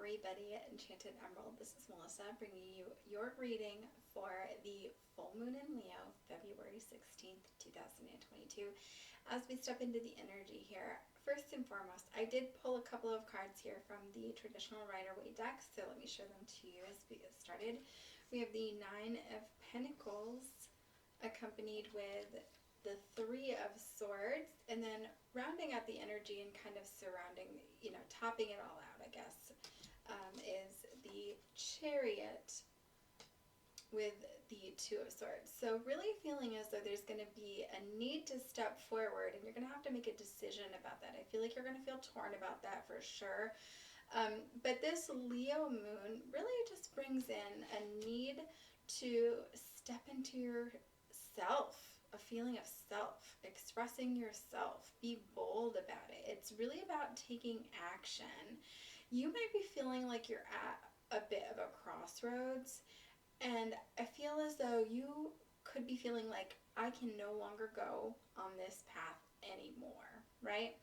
everybody at Enchanted Emerald. This is Melissa bringing you your reading for the full moon in Leo, February 16th, 2022. As we step into the energy here, first and foremost, I did pull a couple of cards here from the traditional Rider-Waite deck, so let me show them to you as we get started. We have the Nine of Pentacles accompanied with the Three of Swords, and then rounding out the energy and kind of surrounding, topping it all out, I guess, is the Chariot with the Two of Swords. So really feeling as though there's going to be a need to step forward, and you're going to have to make a decision about that. I feel like you're going to feel torn about that for sure. But this Leo moon really just brings in a need to step into yourself, a feeling of self, expressing yourself, be bold about it. It's really about taking action. You might be feeling like you're at a bit of a crossroads, and I feel as though you could be feeling like, I can no longer go on this path anymore, right?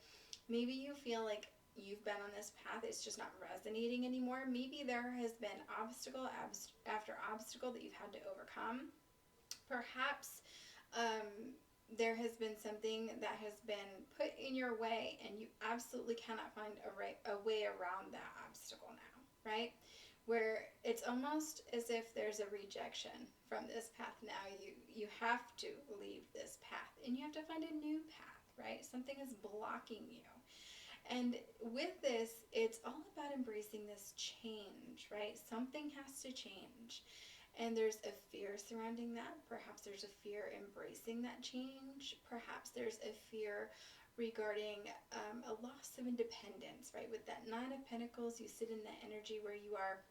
Maybe you feel like you've been on this path, it's just not resonating anymore. Maybe there has been obstacle after obstacle that you've had to overcome. Perhaps there has been something that has been put in your way and you absolutely cannot find a way around that obstacle now, right? Where it's almost as if there's a rejection from this path now. You have to leave this path and you have to find a new path, right? Something is blocking you. And with this, it's all about embracing this change, right? Something has to change. And there's a fear surrounding that. Perhaps there's a fear embracing that change. Perhaps there's a fear regarding a loss of independence, right? With that Nine of Pentacles, you sit in that energy where you are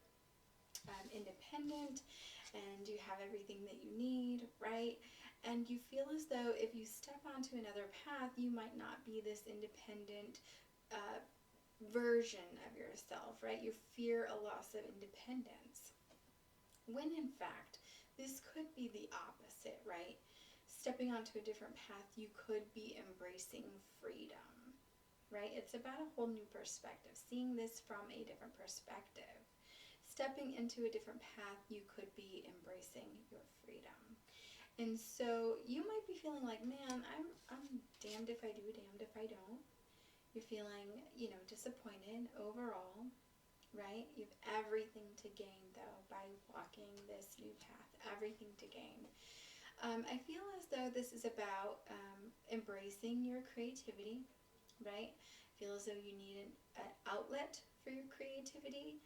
independent and you have everything that you need, right? And you feel as though if you step onto another path, you might not be this independent version of yourself, right? You fear a loss of independence. When in fact, this could be the opposite, right? Stepping onto a different path, you could be embracing freedom, right? It's about a whole new perspective, seeing this from a different perspective. Stepping into a different path, you could be embracing your freedom. And so you might be feeling like, man, I'm damned if I do, damned if I don't. You're feeling, disappointed overall. Right? You have everything to gain, though, by walking this new path. Everything to gain. I feel as though this is about embracing your creativity, right? I feel as though you need an outlet for your creativity.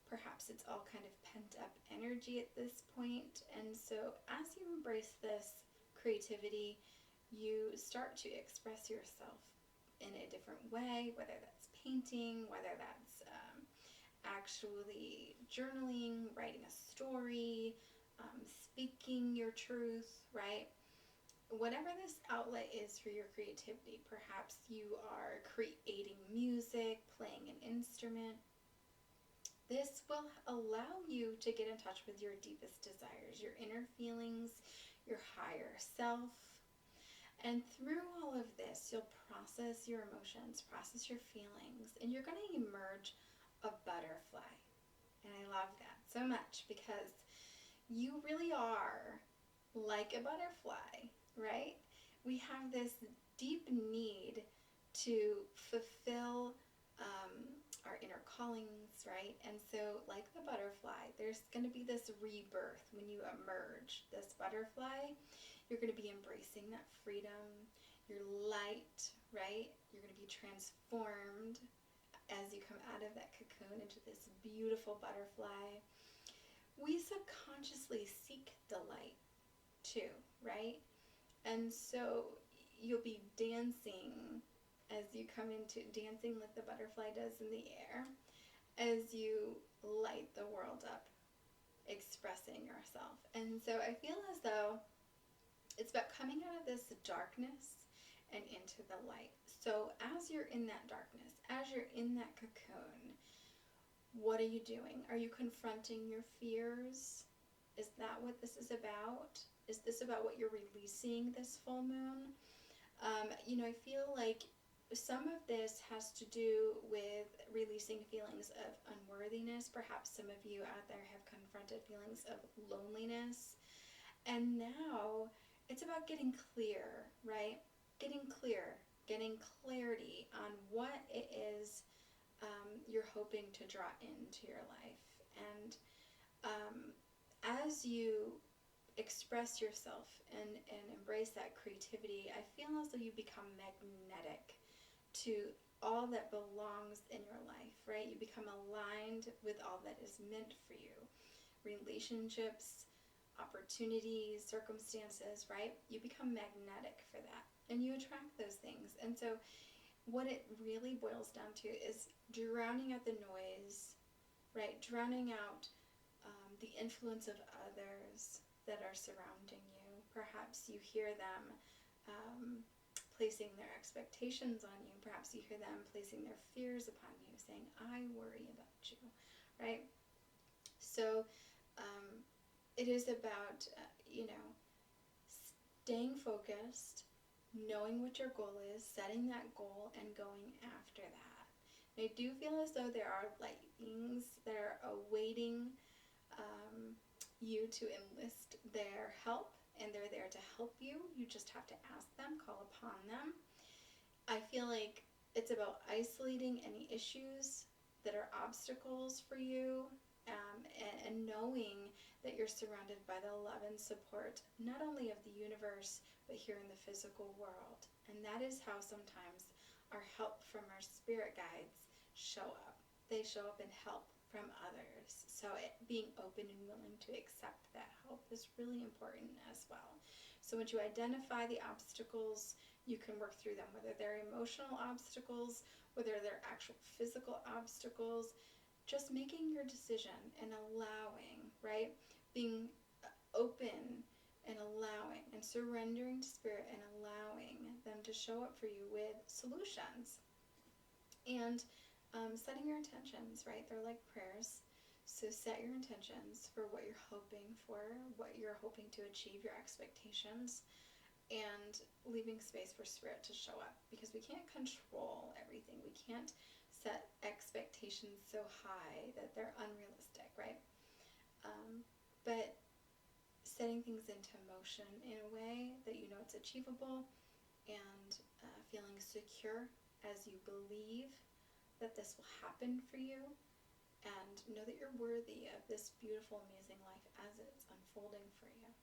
Perhaps it's all kind of pent-up energy at this point. And so as you embrace this creativity, you start to express yourself in a different way, whether that's painting, whether that's actually journaling, writing a story, speaking your truth, right? Whatever this outlet is for your creativity, perhaps you are creating music, playing an instrument. This will allow you to get in touch with your deepest desires, your inner feelings, your higher self. And through all of this, you'll process your emotions, process your feelings, and you're going to emerge a butterfly. And I love that so much because you really are like a butterfly, right? We have this deep need to fulfill our inner callings, right? And so like the butterfly, there's going to be this rebirth when you emerge. This butterfly, you're going to be embracing that freedom, your light, right? You're going to be transformed as you come out of that cocoon into this beautiful butterfly. We subconsciously seek the light too, right? And so you'll be dancing as you come into dancing like the butterfly does in the air, as you light the world up, expressing yourself. And so I feel as though it's about coming out of this darkness and into the light. So as you're in that darkness, as you're in that cocoon, what are you doing? Are you confronting your fears? Is that what this is about? Is this about what you're releasing this full moon? I feel like some of this has to do with releasing feelings of unworthiness. Perhaps some of you out there have confronted feelings of loneliness. And now it's about getting clear, right? Getting clear, getting clarity on what it is you're hoping to draw into your life. And as you express yourself and embrace that creativity, I feel as though you become magnetic to all that belongs in your life, right? You become aligned with all that is meant for you. Relationships, opportunities, circumstances, right? You become magnetic for that and you attract those things. And so what it really boils down to is drowning out the noise, right? Drowning out the influence of others that are surrounding you. Perhaps you hear them placing their expectations on you. Perhaps you hear them placing their fears upon you, saying, I worry about you, right? So it is about, staying focused, knowing what your goal is, setting that goal, and going after that. And I do feel as though there are light beings that are awaiting you to enlist their help, and they're there to help you. You just have to ask them, call upon them. I feel like it's about isolating any issues that are obstacles for you, and knowing that you're surrounded by the love and support, not only of the universe, but here in the physical world. And that is how sometimes our help from our spirit guides show up. They show up and help from others. So being open and willing to accept that help is really important as well. So once you identify the obstacles, you can work through them, whether they're emotional obstacles, whether they're actual physical obstacles. Just making your decision and allowing, right? Being open and allowing and surrendering to spirit and allowing them to show up for you with solutions. And setting your intentions, right? They're like prayers. So set your intentions for what you're hoping for, what you're hoping to achieve, your expectations, and leaving space for spirit to show up, because we can't control everything. We can't set expectations so high that they're unrealistic, right? But setting things into motion in a way that you know it's achievable, and feeling secure as you believe that this will happen for you, and know that you're worthy of this beautiful, amazing life as it's unfolding for you.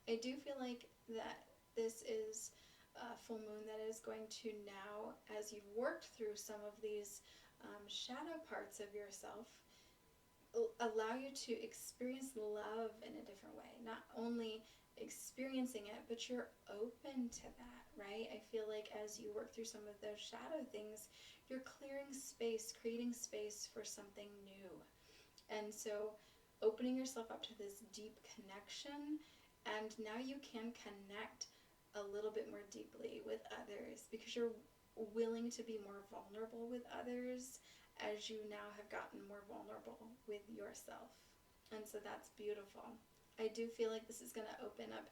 I do feel like that this is a full moon that is going to now, as you've worked through some of these shadow parts of yourself, allow you to experience love in a different way. Not only experiencing it, but you're open to that, right? I feel like as you work through some of those shadow things, you're clearing space, creating space for something new. And so opening yourself up to this deep connection, and now you can connect a little bit more deeply with others, because you're willing to be more vulnerable with others as you now have gotten more vulnerable with yourself. And so that's beautiful. I do feel like this is going to open up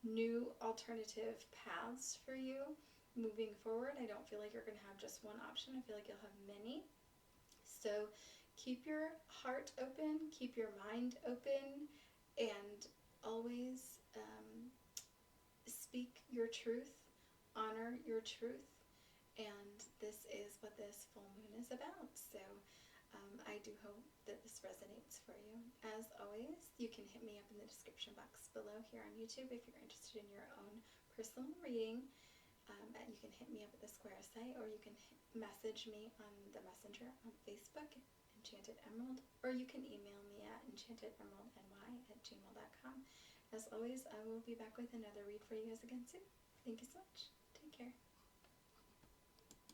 new alternative paths for you moving forward. I don't feel like you're going to have just one option. I feel like you'll have many. So keep your heart open, keep your mind open, and always speak your truth, honor your truth, and this is what this full moon is about. So I do hope that this resonates for you. As always, you can hit me up in the description box below here on YouTube if you're interested in your own personal reading. You can hit me up at the Square site, or you can message me on the messenger on Facebook, Enchanted Emerald, or you can email me at enchantedemeraldny@gmail.com. As always, I will be back with another read for you guys again soon. Thank you so much. Take care.